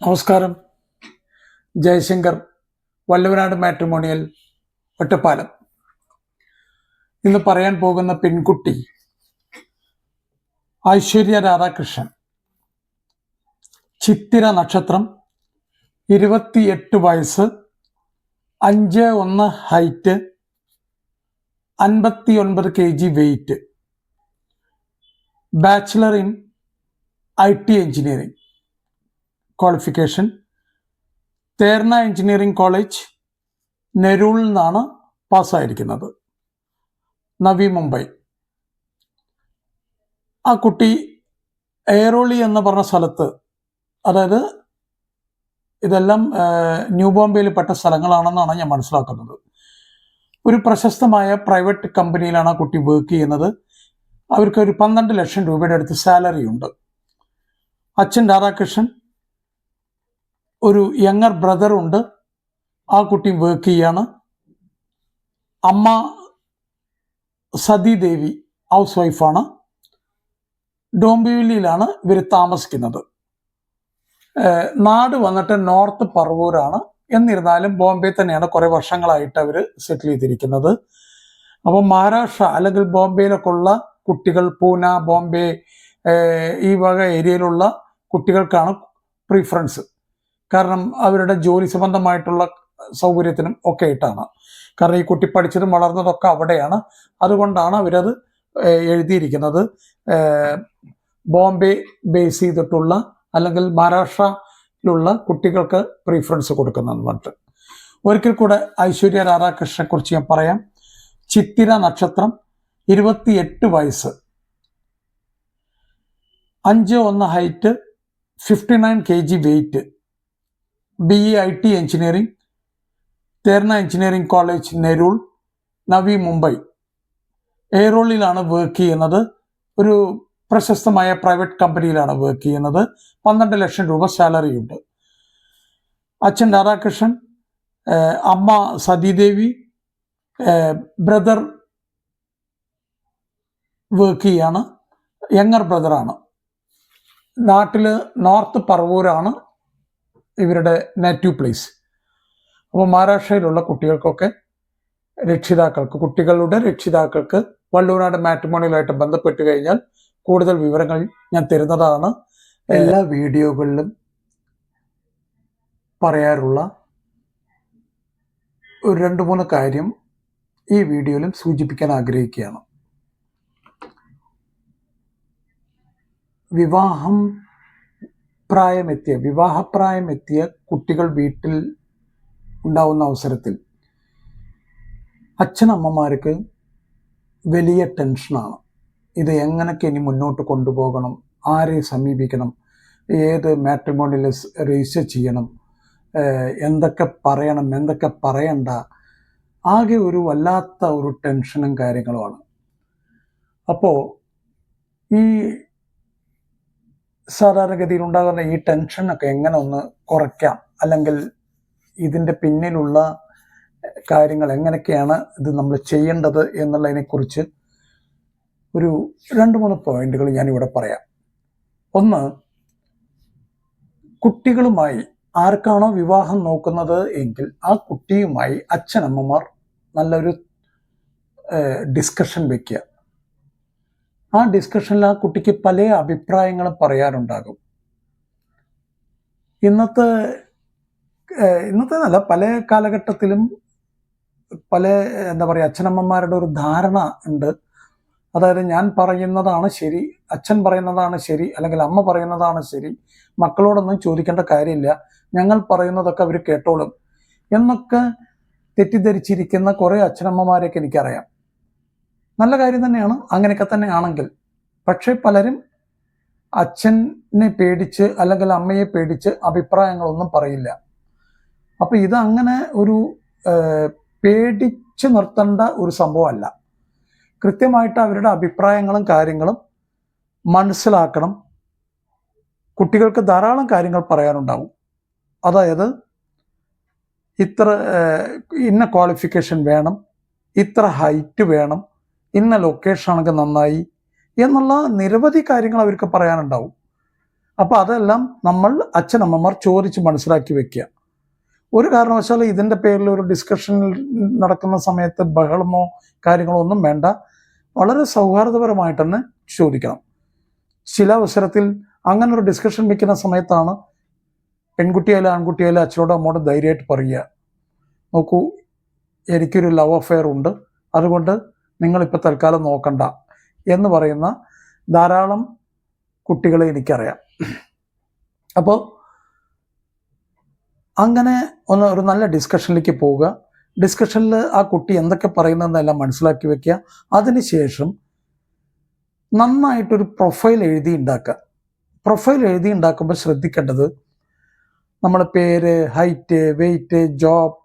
നമസ്കാരം. ജയശങ്കർ, വല്ലവനാട് മാട്രിമോണിയൽ, ഒറ്റപ്പാലം. ഇന്ന് പറയാൻ പോകുന്ന പെൺകുട്ടി ഐശ്വര്യ രാധാകൃഷ്ണൻ. ചിത്തിര നക്ഷത്രം, 28 വയസ്സ്, 5'1" height, 59 kg weight. Bachelor in IT engineering. Qualification Terna engineering college, നെരൂളിൽ നിന്നാണ് പാസ്സായിരിക്കുന്നത്. നവി മുംബൈ. ആ കുട്ടി എയറോളി എന്ന് പറഞ്ഞ സ്ഥലത്ത്, അതായത് ഇതെല്ലാം ന്യൂ ബോംബെയിൽ പെട്ട സ്ഥലങ്ങളാണെന്നാണ് ഞാൻ മനസ്സിലാക്കുന്നത്. ഒരു പ്രശസ്തമായ പ്രൈവറ്റ് കമ്പനിയിലാണ് ആ കുട്ടി വർക്ക് ചെയ്യുന്നത്. അവർക്ക് ഒരു 12 ലക്ഷം രൂപയുടെ അടുത്ത് സാലറി ഉണ്ട്. അച്ഛൻ രാധാകൃഷ്ണൻ, ഒരു യങ്ങർ ബ്രദർ ഉണ്ട്. ആ കുട്ടി വർക്ക് ചെയ്യാണ്. അമ്മ സതീദേവി ഹൗസ് വൈഫാണ്. ഡോംബിവില്ലിയിലാണ് ഇവർ താമസിക്കുന്നത്. നാട് വന്നിട്ട് നോർത്ത് പറവൂരാണ്. എന്നിരുന്നാലും ബോംബെ തന്നെയാണ് കുറേ വർഷങ്ങളായിട്ട് അവർ സെറ്റിൽ ചെയ്തിരിക്കുന്നത്. അപ്പോൾ മഹാരാഷ്ട്ര അല്ലെങ്കിൽ ബോംബെയിലൊക്കെ ഉള്ള കുട്ടികൾ, പൂന, ബോംബെ, ഈ വക ഏരിയയിലുള്ള കുട്ടികൾക്കാണ് പ്രിഫറൻസ്. കാരണം അവരുടെ ജോലി സംബന്ധമായിട്ടുള്ള സൗകര്യത്തിനും ഒക്കെ ആയിട്ടാണ്. കാരണം ഈ കുട്ടി പഠിച്ചതും വളർന്നതൊക്കെ അവിടെയാണ്. അതുകൊണ്ടാണ് അവരത് എഴുതിയിരിക്കുന്നത്. ബോംബെ ബേസ് ചെയ്തിട്ടുള്ള അല്ലെങ്കിൽ മഹാരാഷ്ട്രയിലുള്ള കുട്ടികൾക്ക് പ്രിഫറൻസ് കൊടുക്കുന്നതെന്ന് പറഞ്ഞിട്ട്. ഒരിക്കൽ കൂടെ ഐശ്വര്യ രാധാകൃഷ്ണനെ കുറിച്ച് ഞാൻ പറയാം. ചിത്തിര നക്ഷത്രം, 28 വയസ്സ്, 5'1" height, 59 kg weight. BE IT engineering, Terna engineering college, Nerul, Navi Mumbai. എയറോളിലാണ് വർക്ക് ചെയ്യുന്നത്. ഒരു പ്രശസ്തമായ പ്രൈവറ്റ് കമ്പനിയിലാണ് വർക്ക് ചെയ്യുന്നത്. 12 ലക്ഷം രൂപ സാലറി ഉണ്ട്. അച്ഛൻ രാധാകൃഷ്ണൻ, അമ്മ സതീദേവി, ബ്രദർ വർക്ക് ചെയ്യാണ്. യങ്ങർ ബ്രദറാണ്. നാട്ടിൽ നോർത്ത് പറവൂരാണ് ഇവരുടെ നേറ്റീവ് പ്ലേസ്. അപ്പോൾ മഹാരാഷ്ട്രയിലുള്ള കുട്ടികൾക്കൊക്കെ കുട്ടികളുടെ രക്ഷിതാക്കൾക്ക് വല്ലവനാട് മാട്രിമോണിയലായിട്ട് ബന്ധപ്പെട്ട് കഴിഞ്ഞാൽ കൂടുതൽ വിവരങ്ങൾ ഞാൻ തരുന്നതാണ്. എല്ലാ വീഡിയോകളിലും പറയാറുള്ള ഒരു 2-3 കാര്യം ഈ വീഡിയോയിലും സൂചിപ്പിക്കാൻ ആഗ്രഹിക്കുകയാണ്. വിവാഹപ്രായമെത്തിയ കുട്ടികൾ വീട്ടിൽ ഉണ്ടാവുന്ന അവസരത്തിൽ അച്ഛനമ്മമാർക്ക് വലിയ ടെൻഷനാണ്. ഇത് എങ്ങനെയൊക്കെ ഇനി മുന്നോട്ട് കൊണ്ടുപോകണം, ആരെ സമീപിക്കണം, ഏത് മാട്രിമോണിയൽ രജിസ്റ്റർ ചെയ്യണം, എന്തൊക്കെ പറയണം, എന്തൊക്കെ പറയണ്ട, ആകെ ഒരു വല്ലാത്ത ഒരു ടെൻഷനും കാര്യങ്ങളുമാണ്. അപ്പോൾ ഈ സാധാരണഗതിയിൽ ഉണ്ടാകുന്ന ഈ ടെൻഷനൊക്കെ എങ്ങനെ ഒന്ന് കുറയ്ക്കാം, അല്ലെങ്കിൽ ഇതിൻ്റെ പിന്നിലുള്ള കാര്യങ്ങൾ എങ്ങനെയൊക്കെയാണ് ഇത് നമ്മൾ ചെയ്യേണ്ടത് എന്നുള്ളതിനെക്കുറിച്ച് ഒരു 2-3 പോയിന്റുകൾ ഞാനിവിടെ പറയാം. ഒന്ന്, കുട്ടികളുമായി ആർക്കാണോ വിവാഹം നോക്കുന്നത് എങ്കിൽ ആ കുട്ടിയുമായി അച്ഛനമ്മമാർ നല്ലൊരു ഡിസ്കഷൻ വയ്ക്കുക. ആ ഡിസ്കഷനിൽ ആ കുട്ടിക്ക് പല അഭിപ്രായങ്ങളും പറയാനുണ്ടാകും. ഇന്നത്തെ നല്ല പല കാലഘട്ടത്തിലും പല അച്ഛനമ്മമാരുടെ ഒരു ധാരണ ഉണ്ട്. അതായത് ഞാൻ പറയുന്നതാണ് ശരി, അച്ഛൻ പറയുന്നതാണ് ശരി, അല്ലെങ്കിൽ അമ്മ പറയുന്നതാണ് ശരി, മക്കളോടൊന്നും ചോദിക്കേണ്ട കാര്യമില്ല, ഞങ്ങൾ പറയുന്നതൊക്കെ അവർ കേട്ടോളും എന്നൊക്കെ തെറ്റിദ്ധരിച്ചിരിക്കുന്ന കുറേ അച്ഛനമ്മമാരെയൊക്കെ എനിക്കറിയാം. നല്ല കാര്യം തന്നെയാണ് അങ്ങനെയൊക്കെ തന്നെ ആണെങ്കിൽ. പക്ഷെ പലരും അച്ഛനെ പേടിച്ച് അല്ലെങ്കിൽ അമ്മയെ പേടിച്ച് അഭിപ്രായങ്ങളൊന്നും പറയില്ല. അപ്പം ഇത് അങ്ങനെ ഒരു പേടിച്ച് നിർത്തേണ്ട ഒരു സംഭവമല്ല. കൃത്യമായിട്ട് അവരുടെ അഭിപ്രായങ്ങളും കാര്യങ്ങളും മനസ്സിലാക്കണം. കുട്ടികൾക്ക് ധാരാളം കാര്യങ്ങൾ പറയാനുണ്ടാവും. അതായത് ഇന്ന ക്വാളിഫിക്കേഷൻ വേണം, ഇത്ര ഹൈറ്റ് വേണം, ഇന്ന ലൊക്കേഷൻ ആണെങ്കിൽ നന്നായി എന്നുള്ള നിരവധി കാര്യങ്ങൾ അവർക്ക് പറയാനുണ്ടാവും. അപ്പോൾ അതെല്ലാം നമ്മൾ അച്ഛനമ്മമാർ ചോദിച്ച് മനസ്സിലാക്കി വെക്കുക. ഒരു കാരണവശാലും ഇതിൻ്റെ പേരിൽ ഒരു ഡിസ്കഷൻ നടക്കുന്ന സമയത്ത് ബഹളമോ കാര്യങ്ങളോ ഒന്നും വേണ്ട. വളരെ സൗഹാർദ്ദപരമായിട്ട് തന്നെ ചോദിക്കണം. ചില അവസരത്തിൽ അങ്ങനെ ഒരു ഡിസ്കഷൻ വയ്ക്കുന്ന സമയത്താണ് പെൺകുട്ടിയായാലും ആൺകുട്ടിയായാലും അച്ഛനോടും അമ്മോടും ധൈര്യമായിട്ട് പറയുക, നോക്കൂ, എനിക്കൊരു ലവ് അഫെയർ ഉണ്ട്, അതുകൊണ്ട് നിങ്ങളിപ്പോൾ തൽക്കാലം നോക്കണ്ട എന്ന് പറയുന്ന ധാരാളം കുട്ടികളെ എനിക്കറിയാം. അപ്പോൾ അങ്ങനെ ഒരു നല്ല ഡിസ്കഷനിലേക്ക് പോവുക. ഡിസ്കഷനിൽ ആ കുട്ടി എന്തൊക്കെ പറയുന്നതെന്നെല്ലാം മനസ്സിലാക്കി വെക്കുക. അതിനുശേഷം നന്നായിട്ടൊരു പ്രൊഫൈൽ എഴുതി ഉണ്ടാക്കുക. പ്രൊഫൈൽ എഴുതി ഉണ്ടാക്കുമ്പോൾ ശ്രദ്ധിക്കേണ്ടത്, നമ്മുടെ പേര്, ഹൈറ്റ്, വെയിറ്റ്, ജോബ്,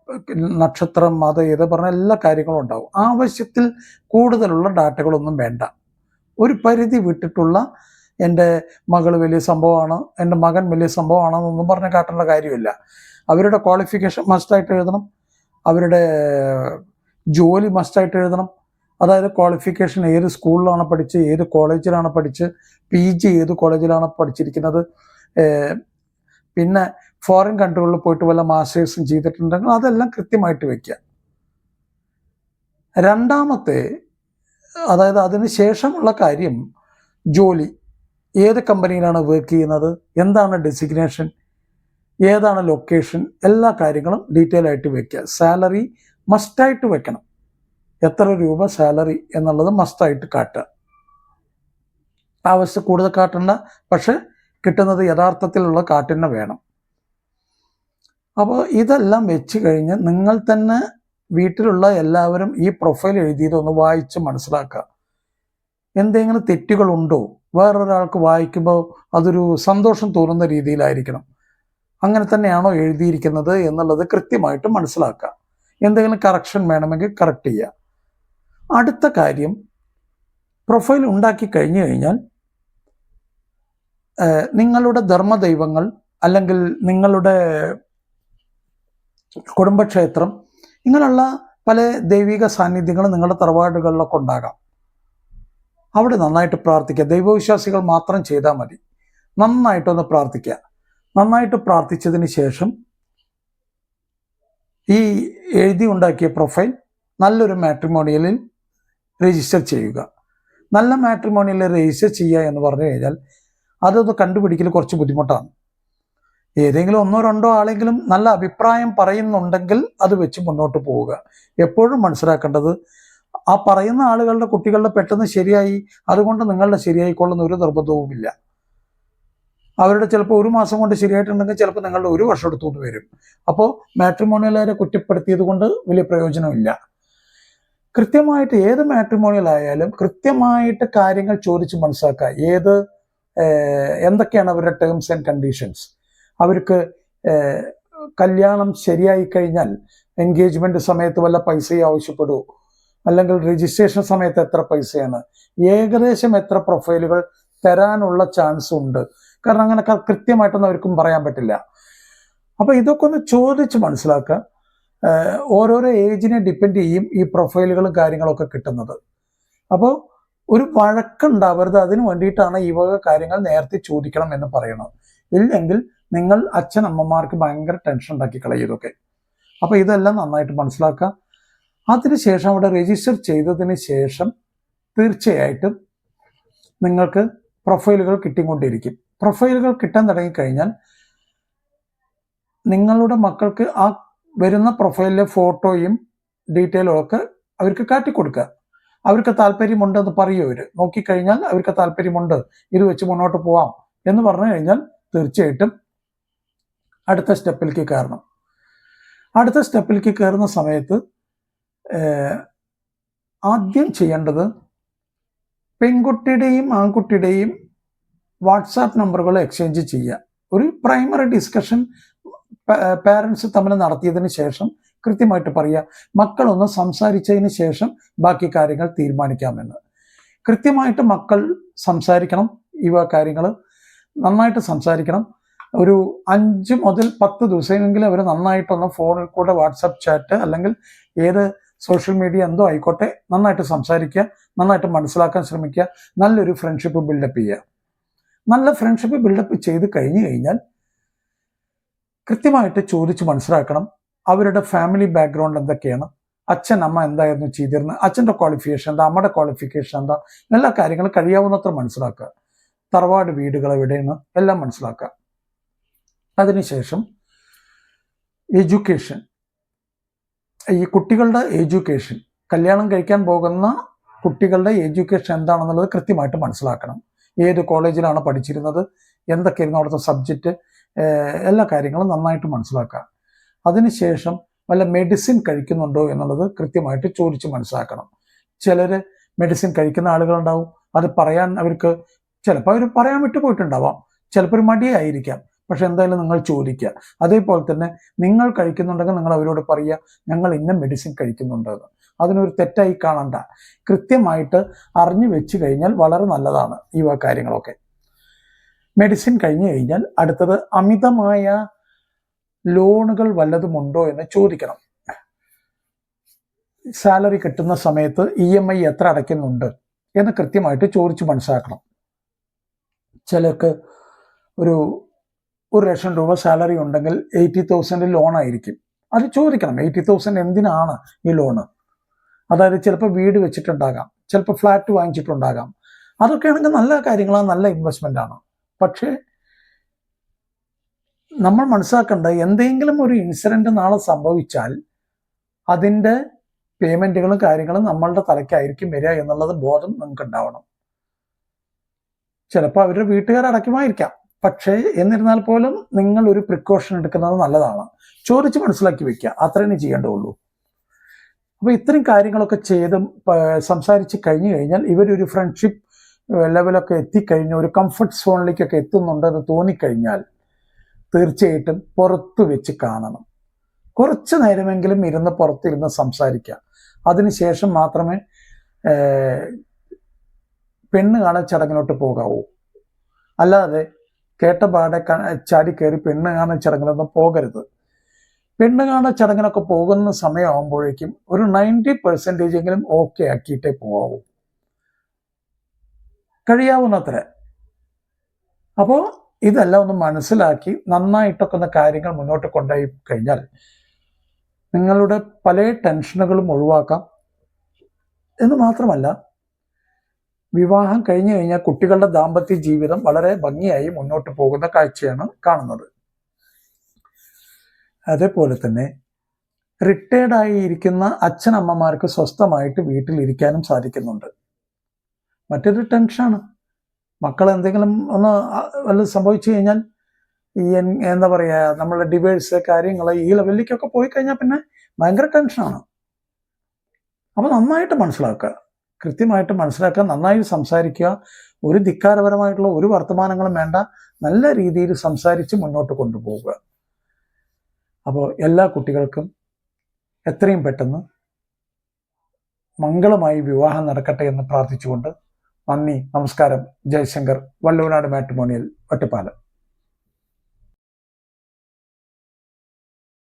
നക്ഷത്രം, മതം, ഏത് പറഞ്ഞ എല്ലാ കാര്യങ്ങളും ഉണ്ടാവും. ആവശ്യത്തിൽ കൂടുതലുള്ള ഡാറ്റകളൊന്നും വേണ്ട. ഒരു പരിധി വിട്ടിട്ടുള്ള എൻ്റെ മകൾ വലിയ സംഭവമാണ്, എൻ്റെ മകൻ വലിയ സംഭവമാണെന്നൊന്നും പറഞ്ഞ് കാട്ടേണ്ട കാര്യമില്ല. അവരുടെ ക്വാളിഫിക്കേഷൻ മസ്റ്റായിട്ട് എഴുതണം, അവരുടെ ജോലി മസ്റ്റായിട്ട് എഴുതണം. അതായത് ക്വാളിഫിക്കേഷൻ ഏത് സ്കൂളിലാണ് പഠിച്ച്, ഏത് കോളേജിലാണ് പഠിച്ച്, PG ഏത് കോളേജിലാണ് പഠിച്ചിരിക്കുന്നത്, പിന്നെ ഫോറിൻ കൺട്രികളിൽ പോയിട്ട് വല്ല മാസ്റ്റേഴ്സും ചെയ്തിട്ടുണ്ടെങ്കിൽ അതെല്ലാം കൃത്യമായിട്ട് വയ്ക്കുക. രണ്ടാമത്തെ, അതായത് അതിന് ശേഷമുള്ള കാര്യം, ജോലി, ഏത് കമ്പനിയിലാണ് വർക്ക് ചെയ്യുന്നത്, എന്താണ് ഡെസിഗ്നേഷൻ, ഏതാണ് ലൊക്കേഷൻ, എല്ലാ കാര്യങ്ങളും ഡീറ്റെയിൽ ആയിട്ട് വയ്ക്കുക. സാലറി മസ്റ്റായിട്ട് വെക്കണം. എത്ര രൂപ സാലറി എന്നുള്ളത് മസ്റ്റായിട്ട് കാട്ടുക. ആവശ്യം കൂടുതൽ കാട്ടണ്ട, പക്ഷെ കിട്ടുന്നത് യഥാർത്ഥത്തിലുള്ള കാട്ടിന് വേണം. അപ്പോൾ ഇതെല്ലാം വെച്ച് കഴിഞ്ഞ് നിങ്ങൾ തന്നെ വീട്ടിലുള്ള എല്ലാവരും ഈ പ്രൊഫൈൽ എഴുതിയതൊന്ന് വായിച്ച് മനസ്സിലാക്കുക. എന്തെങ്കിലും തെറ്റുകളുണ്ടോ, വേറൊരാൾക്ക് വായിക്കുമ്പോൾ അതൊരു സന്തോഷം തോന്നുന്ന രീതിയിലായിരിക്കണം, അങ്ങനെ തന്നെയാണോ എഴുതിയിരിക്കുന്നത് എന്നുള്ളത് കൃത്യമായിട്ട് മനസ്സിലാക്കുക. എന്തെങ്കിലും കറക്ഷൻ വേണമെങ്കിൽ കറക്റ്റ് ചെയ്യുക. അടുത്ത കാര്യം, പ്രൊഫൈൽ ഉണ്ടാക്കി കഴിഞ്ഞു കഴിഞ്ഞാൽ നിങ്ങളുടെ ധർമ്മദൈവങ്ങൾ അല്ലെങ്കിൽ നിങ്ങളുടെ കുടുംബക്ഷേത്രം, ഇങ്ങനെയുള്ള പല ദൈവിക സാന്നിധ്യങ്ങളും നിങ്ങളുടെ തറവാടുകളിലൊക്കെ ഉണ്ടാകാം. അവിടെ നന്നായിട്ട് പ്രാർത്ഥിക്കുക. ദൈവവിശ്വാസികൾ മാത്രം ചെയ്താൽ മതി. നന്നായിട്ടൊന്ന് പ്രാർത്ഥിക്കുക. നന്നായിട്ട് പ്രാർത്ഥിച്ചതിന് ശേഷം ഈ എഴുതി ഉണ്ടാക്കിയ പ്രൊഫൈൽ നല്ലൊരു മാട്രിമോണിയലിൽ രജിസ്റ്റർ ചെയ്യുക. നല്ല മാട്രിമോണിയലിൽ രജിസ്റ്റർ ചെയ്യുക എന്ന് പറഞ്ഞു കഴിഞ്ഞാൽ അതൊന്ന് കണ്ടുപിടിക്കൽ കുറച്ച് ബുദ്ധിമുട്ടാണ്. ഏതെങ്കിലും 1-2 ആളെങ്കിലും നല്ല അഭിപ്രായം പറയുന്നുണ്ടെങ്കിൽ അത് വെച്ച് മുന്നോട്ട് പോവുക. എപ്പോഴും മനസ്സിലാക്കേണ്ടത്, ആ പറയുന്ന ആളുകളുടെ കുട്ടികളുടെ പെട്ടെന്ന് ശരിയായി, അതുകൊണ്ട് നിങ്ങളുടെ ശരിയായിക്കൊള്ളുന്ന ഒരു നിർബന്ധവുമില്ല. അവരുടെ ചിലപ്പോൾ 1 മാസം കൊണ്ട് ശരിയായിട്ടുണ്ടെങ്കിൽ ചിലപ്പോൾ നിങ്ങളുടെ 1 വർഷം എടുത്തുകൊണ്ട് വരും. അപ്പോൾ മാട്രിമോണിയലുകാരെ കുറ്റപ്പെടുത്തിയത് കൊണ്ട് വലിയ പ്രയോജനമില്ല. കൃത്യമായിട്ട് ഏത് മാട്രിമോണിയൽ ആയാലും കൃത്യമായിട്ട് കാര്യങ്ങൾ ചോദിച്ച് മനസ്സിലാക്കുക. എന്തൊക്കെയാണ് അവരുടെ ടേംസ് ആൻഡ് കണ്ടീഷൻസ്. അവർക്ക് കല്യാണം ശരിയായി കഴിഞ്ഞാൽ എൻഗേജ്മെന്റ് സമയത്ത് വല്ല പൈസയും ആവശ്യപ്പെടുമോ, അല്ലെങ്കിൽ രജിസ്ട്രേഷൻ സമയത്ത് എത്ര പൈസയാണ്, ഏകദേശം എത്ര പ്രൊഫൈലുകൾ തരാനുള്ള ചാൻസ് ഉണ്ട്. കാരണം അങ്ങനെ കൃത്യമായിട്ടൊന്നും അവർക്കും പറയാൻ പറ്റില്ല. അപ്പോൾ ഇതൊക്കെ ഒന്ന് ചോദിച്ച് മനസ്സിലാക്കുക. ഓരോരോ ഏജിനെ ഡിപ്പെൻഡ് ചെയ്യും ഈ പ്രൊഫൈലുകളും കാര്യങ്ങളൊക്കെ കിട്ടുന്നത്. അപ്പോൾ ഒരു വഴക്കുണ്ടാവരുത്. അതിന് വേണ്ടിയിട്ടാണ് ഈ വക കാര്യങ്ങൾ നേരത്തെ ചോദിക്കണം എന്ന് പറയണത്. ഇല്ലെങ്കിൽ നിങ്ങൾ അച്ഛനമ്മമാർക്ക് ഭയങ്കര ടെൻഷൻ ഉണ്ടാക്കി കളയും ഇതൊക്കെ. അപ്പോൾ ഇതെല്ലാം നന്നായിട്ട് മനസ്സിലാക്കുക. അതിനുശേഷം അവിടെ രജിസ്റ്റർ ചെയ്തതിന് ശേഷം തീർച്ചയായിട്ടും നിങ്ങൾക്ക് പ്രൊഫൈലുകൾ കിട്ടിക്കൊണ്ടിരിക്കും. പ്രൊഫൈലുകൾ കിട്ടാൻ തുടങ്ങിക്കഴിഞ്ഞാൽ നിങ്ങളുടെ മക്കൾക്ക് ആ വരുന്ന പ്രൊഫൈലിലെ ഫോട്ടോയും ഡീറ്റെയിലും ഒക്കെ അവർക്ക് കാട്ടിക്കൊടുക്കുക. അവർക്ക് താല്പര്യമുണ്ടെന്ന് പറയും. അവർ നോക്കിക്കഴിഞ്ഞാൽ അവർക്ക് താല്പര്യമുണ്ട്, ഇത് വെച്ച് മുന്നോട്ട് പോവാം എന്ന് പറഞ്ഞു കഴിഞ്ഞാൽ തീർച്ചയായിട്ടും അടുത്ത സ്റ്റെപ്പിലേക്ക് കയറണം. അടുത്ത സ്റ്റെപ്പിലേക്ക് കയറുന്ന സമയത്ത് ആദ്യം ചെയ്യേണ്ടത് പെൺകുട്ടിയുടെയും ആൺകുട്ടിയുടെയും വാട്സാപ്പ് നമ്പറുകൾ എക്സ്ചേഞ്ച് ചെയ്യുക. ഒരു പ്രൈമറി ഡിസ്കഷൻ പാരൻസ് തമ്മിൽ നടത്തിയതിന് ശേഷം കൃത്യമായിട്ട് പറയുക, മക്കളൊന്ന് സംസാരിച്ചതിന് ശേഷം ബാക്കി കാര്യങ്ങൾ തീരുമാനിക്കാമെന്ന്. കൃത്യമായിട്ട് മക്കൾ സംസാരിക്കണം. ഇവ കാര്യങ്ങൾ നന്നായിട്ട് സംസാരിക്കണം. ഒരു 5 മുതൽ 10 ദിവസമെങ്കിലും അവർ നന്നായിട്ടൊന്ന് ഫോണിൽ കൂടെ വാട്സപ്പ് ചാറ്റ് അല്ലെങ്കിൽ ഏത് സോഷ്യൽ മീഡിയ എന്തോ ആയിക്കോട്ടെ നന്നായിട്ട് സംസാരിക്കുക, നന്നായിട്ട് മനസ്സിലാക്കാൻ ശ്രമിക്കുക, നല്ലൊരു ഫ്രണ്ട്ഷിപ്പ് ബിൽഡപ്പ് ചെയ്യുക. നല്ല ഫ്രണ്ട്ഷിപ്പ് ബിൽഡപ്പ് ചെയ്ത് കഴിഞ്ഞു കഴിഞ്ഞാൽ കൃത്യമായിട്ട് ചോദിച്ച് മനസ്സിലാക്കണം അവരുടെ ഫാമിലി ബാക്ക്ഗ്രൗണ്ട് എന്തൊക്കെയാണ്, അച്ഛൻ അമ്മ എന്തായിരുന്നു ചെയ്തിരുന്നത്, അച്ഛൻ്റെ ക്വാളിഫിക്കേഷൻ എന്താ, അമ്മയുടെ ക്വാളിഫിക്കേഷൻ എന്താ, എല്ലാ കാര്യങ്ങളും കഴിയാവുന്നത്ര മനസ്സിലാക്കുക. തറവാട് വീടുകൾ എവിടെയെന്ന് എല്ലാം മനസ്സിലാക്കുക. അതിനുശേഷം എഡ്യൂക്കേഷൻ, ഈ കുട്ടികളുടെ എഡ്യൂക്കേഷൻ, കല്യാണം കഴിക്കാൻ പോകുന്ന കുട്ടികളുടെ എഡ്യൂക്കേഷൻ എന്താണെന്നുള്ളത് കൃത്യമായിട്ട് മനസ്സിലാക്കണം. ഏത് കോളേജിലാണ് പഠിച്ചിരുന്നത്, എന്തൊക്കെയായിരുന്നു അവിടുത്തെ സബ്ജക്റ്റ്, എല്ലാ കാര്യങ്ങളും നന്നായിട്ട് മനസ്സിലാക്കുക. അതിനുശേഷം വല്ല മെഡിസിൻ കഴിക്കുന്നുണ്ടോ എന്നുള്ളത് കൃത്യമായിട്ട് ചോദിച്ച് മനസ്സിലാക്കണം. ചിലർ മെഡിസിൻ കഴിക്കുന്ന ആളുകളുണ്ടാവും, അത് പറയാൻ അവർക്ക് ചിലപ്പോൾ അവർ പറയാൻ വിട്ടുപോയിട്ടുണ്ടാവാം, ചിലപ്പോൾ ഒരു മടിയായിരിക്കാം. പക്ഷെ എന്തായാലും നിങ്ങൾ ചോദിക്കുക. അതേപോലെ തന്നെ നിങ്ങൾ കഴിക്കുന്നുണ്ടെങ്കിൽ നിങ്ങൾ അവരോട് പറയുക, ഞങ്ങൾ ഇന്ന മെഡിസിൻ കഴിക്കുന്നുണ്ടെന്ന്. അതിനൊരു തെറ്റായി കാണണ്ട. കൃത്യമായിട്ട് അറിഞ്ഞു വെച്ച് കഴിഞ്ഞാൽ വളരെ നല്ലതാണ് ഈ കാര്യങ്ങളൊക്കെ. മെഡിസിൻ കഴിഞ്ഞു കഴിഞ്ഞാൽ അടുത്തത് അമിതമായ ലോണുകൾ വല്ലതുമുണ്ടോ എന്ന് ചോദിക്കണം. സാലറി കിട്ടുന്ന സമയത്ത് EMI എത്ര അടയ്ക്കുന്നുണ്ട് എന്ന് കൃത്യമായിട്ട് ചോദിച്ച് മനസ്സിലാക്കണം. ചിലർക്ക് ഒരു 1,00,000 രൂപ സാലറി ഉണ്ടെങ്കിൽ 80,000 ലോണായിരിക്കും. അത് ചോദിക്കണം, 80,000 എന്തിനാണ് ഈ ലോണ്? അതായത് ചിലപ്പോൾ വീട് വെച്ചിട്ടുണ്ടാകാം, ചിലപ്പോൾ ഫ്ലാറ്റ് വാങ്ങിച്ചിട്ടുണ്ടാകാം. അതൊക്കെ ആണെങ്കിൽ നല്ല കാര്യങ്ങളാണ്, നല്ല ഇൻവെസ്റ്റ്മെൻ്റ് ആണ്. പക്ഷേ നമ്മൾ മനസ്സിലാക്കേണ്ടത് എന്തെങ്കിലും ഒരു ഇൻസിഡൻറ്റ് നാളെ സംഭവിച്ചാൽ അതിൻ്റെ പേയ്മെൻറ്റുകളും കാര്യങ്ങളും നമ്മളുടെ തലയ്ക്കായിരിക്കും വരിക എന്നുള്ളത് ബോധം നമുക്ക് ഉണ്ടാവണം. ചിലപ്പോൾ അവരുടെ വീട്ടുകാർ അടയ്ക്കുമായിരിക്കാം, പക്ഷേ എന്നിരുന്നാൽ പോലും നിങ്ങൾ ഒരു പ്രിക്കോഷൻ എടുക്കുന്നത് നല്ലതാണ്. ചോദിച്ച് മനസ്സിലാക്കി വെക്കുക, അത്രയും ചെയ്യേണ്ടതുള്ളൂ. അപ്പോൾ ഇത്രയും കാര്യങ്ങളൊക്കെ ചെയ്ത് സംസാരിച്ച് കഴിഞ്ഞു കഴിഞ്ഞാൽ ഇവരൊരു ഫ്രണ്ട്ഷിപ്പ് ലെവലൊക്കെ എത്തിക്കഴിഞ്ഞ് ഒരു കംഫർട്ട് സോണിലേക്കൊക്കെ എത്തുന്നുണ്ടെന്ന് തോന്നിക്കഴിഞ്ഞാൽ തീർച്ചയായിട്ടും പുറത്ത് വെച്ച് കാണണം. കുറച്ച് നേരമെങ്കിലും ഇരുന്ന് പുറത്തിരുന്ന് സംസാരിക്കുക. അതിനുശേഷം മാത്രമേ പെണ്ണ് കാണാൻ ചടങ്ങിലോട്ട് പോകാവൂ. അല്ലാതെ കേട്ടപാടെ ചാടി കയറി പെണ്ണ് കാണാൻ ചടങ്ങിലൊന്നും പോകരുത്. പെണ്ണ് കാണാൻ ചടങ്ങിനൊക്കെ പോകുന്ന സമയമാകുമ്പോഴേക്കും ഒരു 90% എങ്കിലും ഓക്കെ ആക്കിയിട്ടേ പോകാവൂ, കഴിയാവുന്നത്ര. അപ്പോൾ ഇതെല്ലാം ഒന്ന് മനസ്സിലാക്കി നന്നായിട്ടൊക്കെ ഒന്ന് കാര്യങ്ങൾ മുന്നോട്ട് കൊണ്ടുപോയി കഴിഞ്ഞാൽ നിങ്ങളുടെ പല ടെൻഷനുകളും ഒഴിവാക്കാം. എന്ന് മാത്രമല്ല, വിവാഹം കഴിഞ്ഞു കഴിഞ്ഞാൽ കുട്ടികളുടെ ദാമ്പത്യ ജീവിതം വളരെ ഭംഗിയായി മുന്നോട്ട് പോകുന്ന കാഴ്ചയാണ് കാണുന്നത്. അതേപോലെ തന്നെ റിട്ടയർഡായി ഇരിക്കുന്ന അച്ഛനമ്മമാർക്ക് സ്വസ്ഥമായിട്ട് വീട്ടിലിരിക്കാനും സാധിക്കുന്നുണ്ട്. മറ്റൊരു ടെൻഷനാണ്, മക്കൾ എന്തെങ്കിലും ഒന്ന് വല്ലതും സംഭവിച്ചു കഴിഞ്ഞാൽ ഈ എന്താ പറയുക, നമ്മളുടെ ഡിവേഴ്സ് കാര്യങ്ങൾ ഈ ലെവലിലേക്കൊക്കെ പോയി കഴിഞ്ഞാൽ പിന്നെ ഭയങ്കര ടെൻഷനാണ്. അപ്പോൾ നന്നായിട്ട് മനസ്സിലാക്കുക, കൃത്യമായിട്ട് മനസ്സിലാക്കുക, നന്നായി സംസാരിക്കുക. ഒരു ധിക്കാരപരമായിട്ടുള്ള ഒരു വർത്തമാനങ്ങളും വേണ്ട, നല്ല രീതിയിൽ സംസാരിച്ച് മുന്നോട്ട് കൊണ്ടുപോവുക. അപ്പോൾ എല്ലാ കുട്ടികൾക്കും എത്രയും പെട്ടെന്ന് മംഗളമായി വിവാഹം നടക്കട്ടെ എന്ന് പ്രാർത്ഥിച്ചുകൊണ്ട് നന്ദി, നമസ്കാരം. ജയശങ്കർ, വള്ളൂനാട് മാട്രിമോണിയൽ, ഒറ്റപ്പാലം.